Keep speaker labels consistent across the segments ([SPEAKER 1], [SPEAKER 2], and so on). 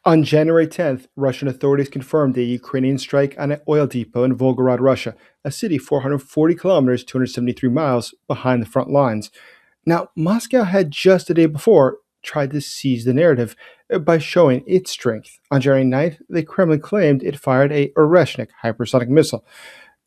[SPEAKER 1] On January 10th, Russian authorities confirmed a Ukrainian strike on an oil depot in Volgograd, Russia, a city 440 kilometers, 273 miles behind the front lines. Now, Moscow had just the day before tried to seize the narrative by showing its strength. On January 9th, the Kremlin claimed it fired a Oreshnik hypersonic missile.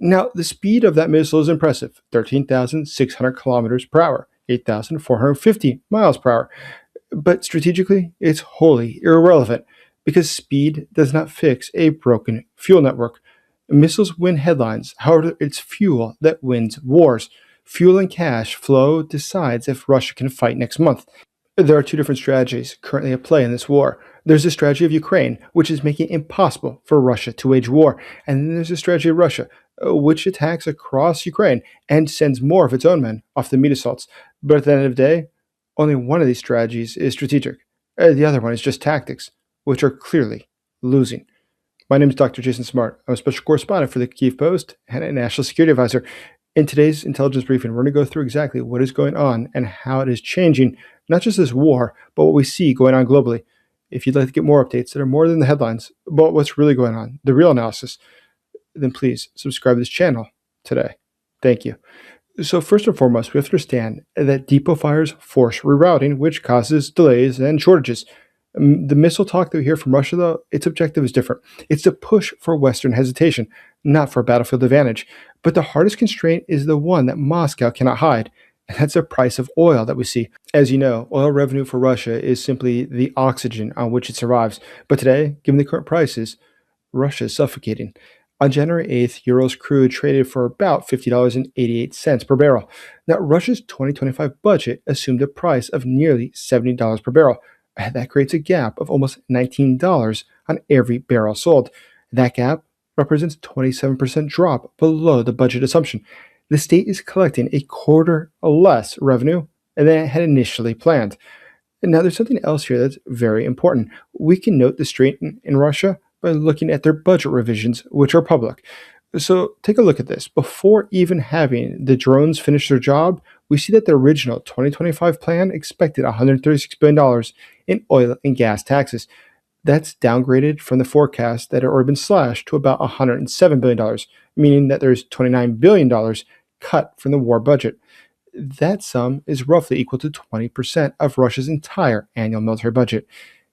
[SPEAKER 1] Now, the speed of that missile is impressive, 13,600 kilometers per hour, 8,450 miles per hour. But strategically, it's wholly irrelevant because speed does not fix a broken fuel network. Missiles win headlines, however, it's fuel that wins wars. Fuel and cash flow decides if Russia can fight next month. There are two different strategies currently at play in this war. There's the strategy of Ukraine, which is making it impossible for Russia to wage war. And then there's the strategy of Russia, which attacks across Ukraine and sends more of its own men off the meat assaults. But at the end of the day, only one of these strategies is strategic. The other one is just tactics, which are clearly losing. My name is Dr. Jason Smart. I'm a special correspondent for the Kyiv Post and a national security advisor. In today's intelligence briefing, we're going to go through exactly what is going on and how it is changing, not just this war, but what we see going on globally. If you'd like to get more updates that are more than the headlines about what's really going on, the real analysis, then please subscribe to this channel today. Thank you. So first and foremost, we have to understand that depot fires force rerouting, which causes delays and shortages. The missile talk that we hear from Russia, though, its objective is different. It's to push for Western hesitation, not for battlefield advantage. But the hardest constraint is the one that Moscow cannot hide, and that's the price of oil that we see. As you know, oil revenue for Russia is simply the oxygen on which it survives. But today, given the current prices, Russia is suffocating. On January 8th, Urals crude traded for about $50.88 per barrel. Now, Russia's 2025 budget assumed a price of nearly $70 per barrel. That creates a gap of almost $19 on every barrel sold. That gap represents a 27% drop below the budget assumption. The state is collecting a quarter less revenue than it had initially planned. And now, there's something else here that's very important. We can note the strain in Russia by looking at their budget revisions, which are public. So take a look at this. Before even having the drones finish their job, we see that the original 2025 plan expected $136 billion in oil and gas taxes. That's downgraded from the forecast that had already been slashed to about $107 billion, meaning that there's $29 billion cut from the war budget. That sum is roughly equal to 20% of Russia's entire annual military budget.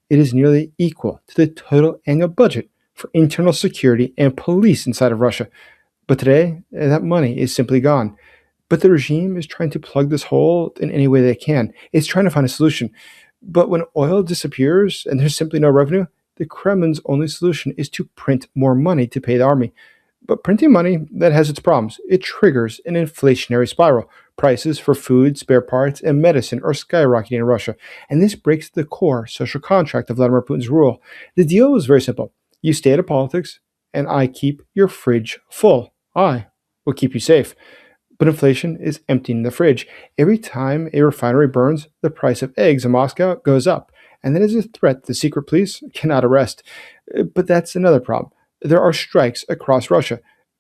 [SPEAKER 1] It is nearly equal to the total annual budget for internal security and police inside of Russia. But today, that money is simply gone. But the regime is trying to plug this hole in any way they can. It's trying to find a solution. But when oil disappears and there's simply no revenue, the Kremlin's only solution is to print more money to pay the army. But printing money, that has its problems. It triggers an inflationary spiral. Prices for food, spare parts, and medicine are skyrocketing in Russia, and this breaks the core social contract of Vladimir Putin's rule. The deal was very simple. You stay out of politics, and I keep your fridge full. I will keep you safe. But inflation is emptying the fridge. Every time a refinery burns, the price of eggs in Moscow goes up, and that is a threat the secret police cannot arrest. But that's another problem. There are strikes across Russia.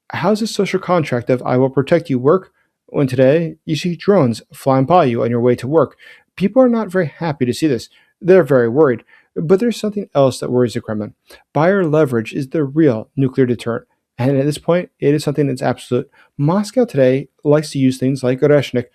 [SPEAKER 1] How does the social contract of I will protect you work when today you see drones flying by you on your way to work? People are not very happy to see this. They're very worried. But there's something else that worries the Kremlin. Buyer leverage is the real nuclear deterrent. And at this point, it is something that's absolute. Moscow today likes to use things like Oreshnik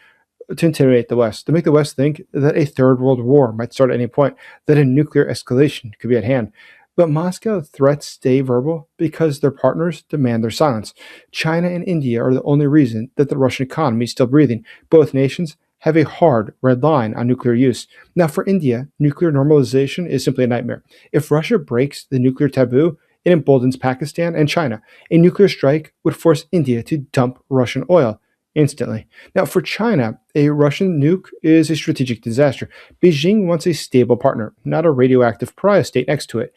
[SPEAKER 1] to intimidate the West, to make the West think that a third world war might start at any point, that a nuclear escalation could be at hand. But Moscow threats stay verbal because their partners demand their silence. China and India are the only reason that the Russian economy is still breathing. Both nations have a hard red line on nuclear use. Now, for India, nuclear normalization is simply a nightmare. If Russia breaks the nuclear taboo, it emboldens Pakistan and China. A nuclear strike would force India to dump Russian oil instantly. Now, for China, a Russian nuke is a strategic disaster. Beijing wants a stable partner, not a radioactive pariah state next to it.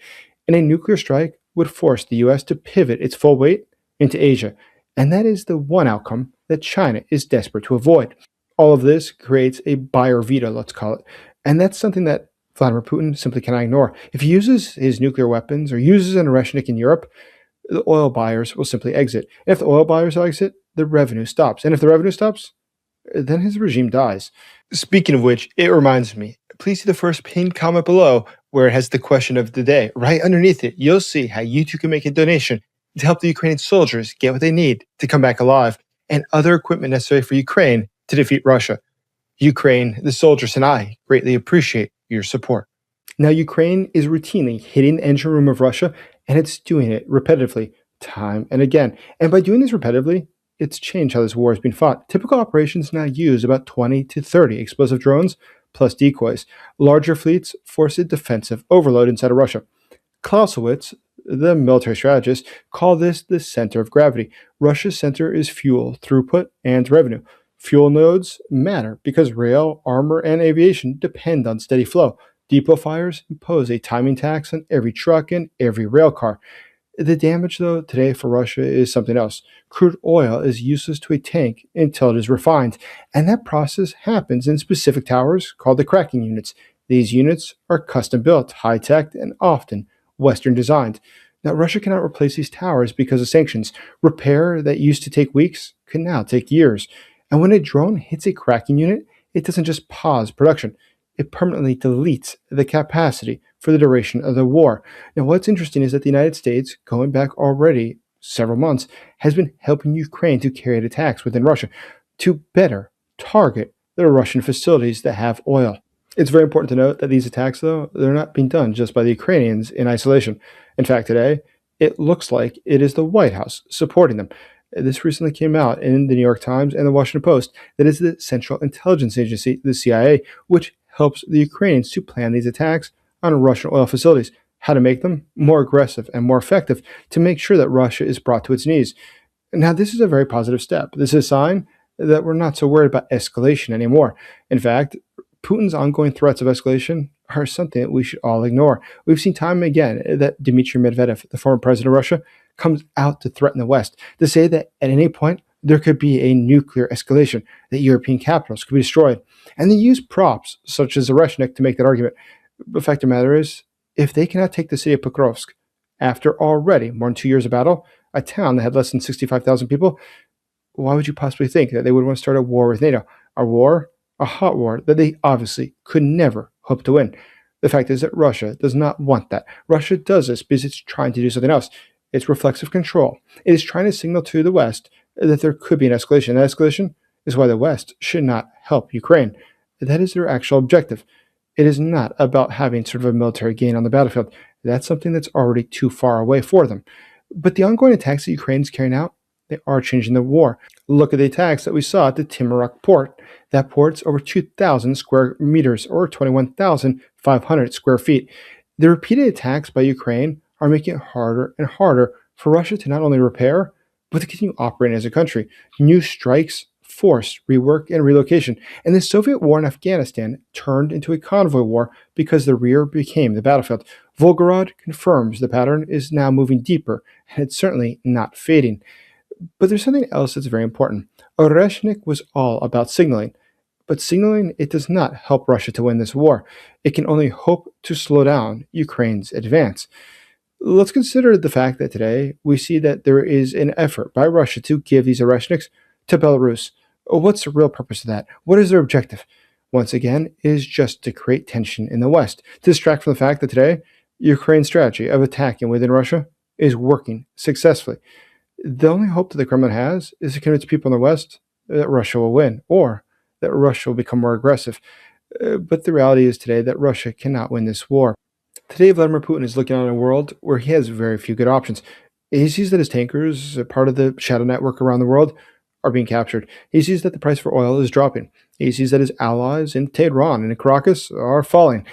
[SPEAKER 1] And a nuclear strike would force the U.S. to pivot its full weight into Asia. And that is the one outcome that China is desperate to avoid. All of this creates a buyer veto, let's call it. And that's something that Vladimir Putin simply cannot ignore. If he uses his nuclear weapons or uses an Oreshnik in Europe, the oil buyers will simply exit. And if the oil buyers exit, the revenue stops. And if the revenue stops, then his regime dies. Speaking of which, it reminds me, please see the first pinned comment below where it has the question of the day. Right underneath it, you'll see how you too can make a donation to help the Ukrainian soldiers get what they need to come back alive and other equipment necessary for Ukraine to defeat Russia. Ukraine, the soldiers, and I greatly appreciate your support. Now, Ukraine is routinely hitting the engine room of Russia, and it's doing it repetitively, time and again. And by doing this repetitively, it's changed how this war has been fought. Typical operations now use about 20 to 30 explosive drones plus decoys. Larger fleets force a defensive overload inside of Russia. Clausewitz, the military strategist, called this the center of gravity. Russia's center is fuel, throughput, and revenue. Fuel nodes matter because rail, armor, and aviation depend on steady flow. Depot fires impose a timing tax on every truck and every rail car. The damage, though, today for Russia is something else. Crude oil is useless to a tank until it is refined, and that process happens in specific towers called the cracking units. These units are custom built, high tech, and often Western designed. Now, Russia cannot replace these towers because of sanctions. Repair that used to take weeks can now take years. And when a drone hits a cracking unit, it doesn't just pause production, it permanently deletes the capacity for the duration of the war. Now, what's interesting is that the United States, going back already several months, has been helping Ukraine to carry out attacks within Russia to better target the Russian facilities that have oil. It's very important to note that these attacks, though, they're not being done just by the Ukrainians in isolation. In fact, today, it looks like it is the White House supporting them. This recently came out in the New York Times and the Washington Post that is the Central Intelligence Agency, the CIA, which helps the Ukrainians to plan these attacks on Russian oil facilities, how to make them more aggressive and more effective to make sure that Russia is brought to its knees. Now, this is a very positive step. This is a sign that we're not so worried about escalation anymore. In fact, Putin's ongoing threats of escalation are something that we should all ignore. We've seen time and again that Dmitry Medvedev, the former president of Russia, comes out to threaten the West, to say that at any point there could be a nuclear escalation, that European capitals could be destroyed. And they use props such as Oreshnik to make that argument. The fact of the matter is, if they cannot take the city of Pokrovsk after already more than 2 years of battle, a town that had less than 65,000 people, why would you possibly think that they would want to start a war with NATO? A war, a hot war that they obviously could never hope to win. The fact is that Russia does not want that. Russia does this because it's trying to do something else. It's reflexive control. It is trying to signal to the West that there could be an escalation. That escalation is why the West should not help Ukraine. That is their actual objective. It is not about having sort of a military gain on the battlefield. That's something that's already too far away for them. But the ongoing attacks that Ukraine is carrying out, they are changing the war. Look at the attacks that we saw at the Timurok port. That port's over 2,000 square meters or 21,500 square feet. The repeated attacks by Ukraine are making it harder and harder for Russia to not only repair, but to continue operating as a country. New strikes forced rework and relocation, and the Soviet war in Afghanistan turned into a convoy war because the rear became the battlefield. Volgograd confirms the pattern is now moving deeper, and it's certainly not fading. But there's something else that's very important. Oreshnik was all about signaling, but signaling, it does not help Russia to win this war. It can only hope to slow down Ukraine's advance. Let's consider the fact that today we see that there is an effort by Russia to give these Oreshniks to Belarus. What's the real purpose of that? What is their objective? Once again, it is just to create tension in the West, to distract from the fact that today Ukraine's strategy of attacking within Russia is working successfully. The only hope that the Kremlin has is to convince people in the West that Russia will win or that Russia will become more aggressive. But the reality is today that Russia cannot win this war. Today, Vladimir Putin is looking at a world where he has very few good options. He sees that his tankers, a part of the shadow network around the world, are being captured. He sees that the price for oil is dropping. He sees that his allies in Tehran and in Caracas are falling.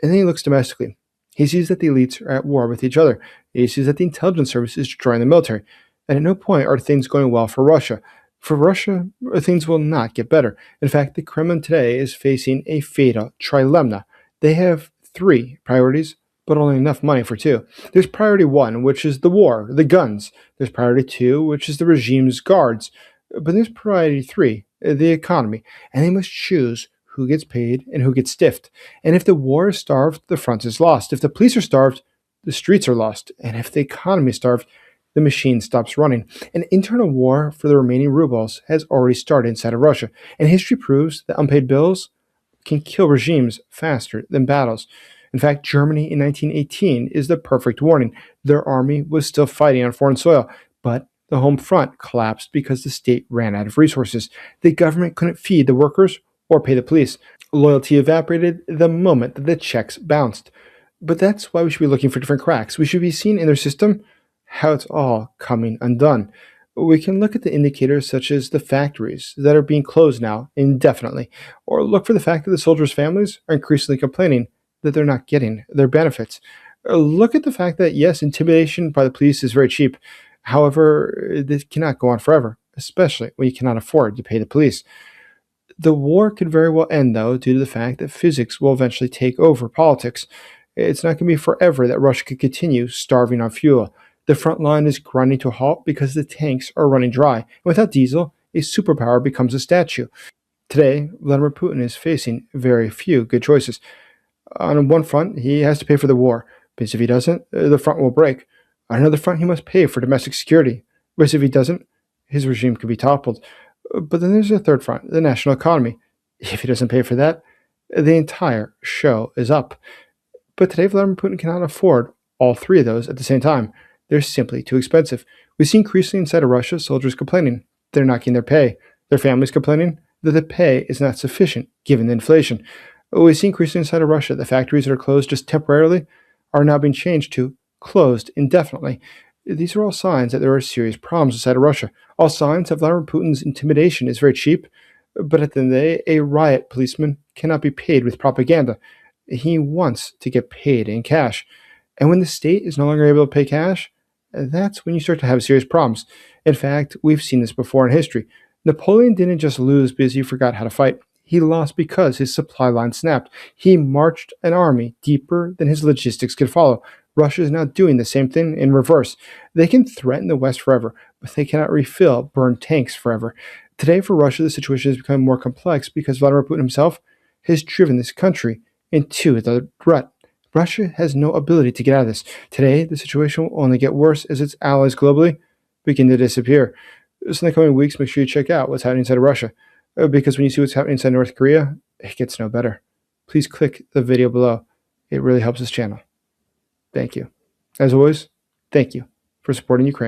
[SPEAKER 1] And then he looks domestically. He sees that the elites are at war with each other. He sees that the intelligence service is destroying the military. And at no point are things going well for Russia. For Russia, things will not get better. In fact, the Kremlin today is facing a fatal trilemma. They have 3 priorities, but only enough money for 2. There's priority 1, which is the war, the guns. There's priority 2, which is the regime's guards. But there's priority 3, the economy. And they must choose who gets paid and who gets stiffed. And if the war is starved, the front is lost. If the police are starved, the streets are lost. And if the economy is starved, the machine stops running. An internal war for the remaining rubles has already started inside of Russia. And history proves that unpaid bills can kill regimes faster than battles. In fact, Germany in 1918 is the perfect warning. Their army was still fighting on foreign soil, but the home front collapsed because the state ran out of resources. The government couldn't feed the workers or pay the police. Loyalty evaporated the moment that the checks bounced. But that's why we should be looking for different cracks. We should be seeing in their system how it's all coming undone. We can look at the indicators such as the factories that are being closed now indefinitely, or look for the fact that the soldiers' families are increasingly complaining that they're not getting their benefits. Look at the fact that, yes, intimidation by the police is very cheap. However, this cannot go on forever, especially when you cannot afford to pay the police. The war could very well end, though, due to the fact that physics will eventually take over politics. It's not going to be forever that Russia could continue starving on fuel. The front line is grinding to a halt because the tanks are running dry. And without diesel, a superpower becomes a statue. Today, Vladimir Putin is facing very few good choices. On one front, he has to pay for the war, because if he doesn't, the front will break. On another front, he must pay for domestic security, because if he doesn't, his regime could be toppled. But then there's a third front, the national economy. If he doesn't pay for that, the entire show is up. But today, Vladimir Putin cannot afford all three of those at the same time. They're simply too expensive. We see increasingly inside of Russia soldiers complaining they're not getting their pay. Their families complaining that the pay is not sufficient given the inflation. We see increasingly inside of Russia the factories that are closed just temporarily are now being changed to closed indefinitely. These are all signs that there are serious problems inside of Russia. All signs that Vladimir Putin's intimidation is very cheap, but at the end of the day, a riot policeman cannot be paid with propaganda. He wants to get paid in cash. And when the state is no longer able to pay cash, that's when you start to have serious problems. In fact, we've seen this before in history. Napoleon didn't just lose because he forgot how to fight. He lost because his supply line snapped. He marched an army deeper than his logistics could follow. Russia is now doing the same thing in reverse. They can threaten the West forever, but they cannot refill burned tanks forever. Today, for Russia, the situation has become more complex because Vladimir Putin himself has driven this country into the rut. Russia has no ability to get out of this. Today, the situation will only get worse as its allies globally begin to disappear. So in the coming weeks, make sure you check out what's happening inside of Russia, because when you see what's happening inside North Korea, it gets no better. Please click the video below. It really helps this channel. Thank you. As always, thank you for supporting Ukraine.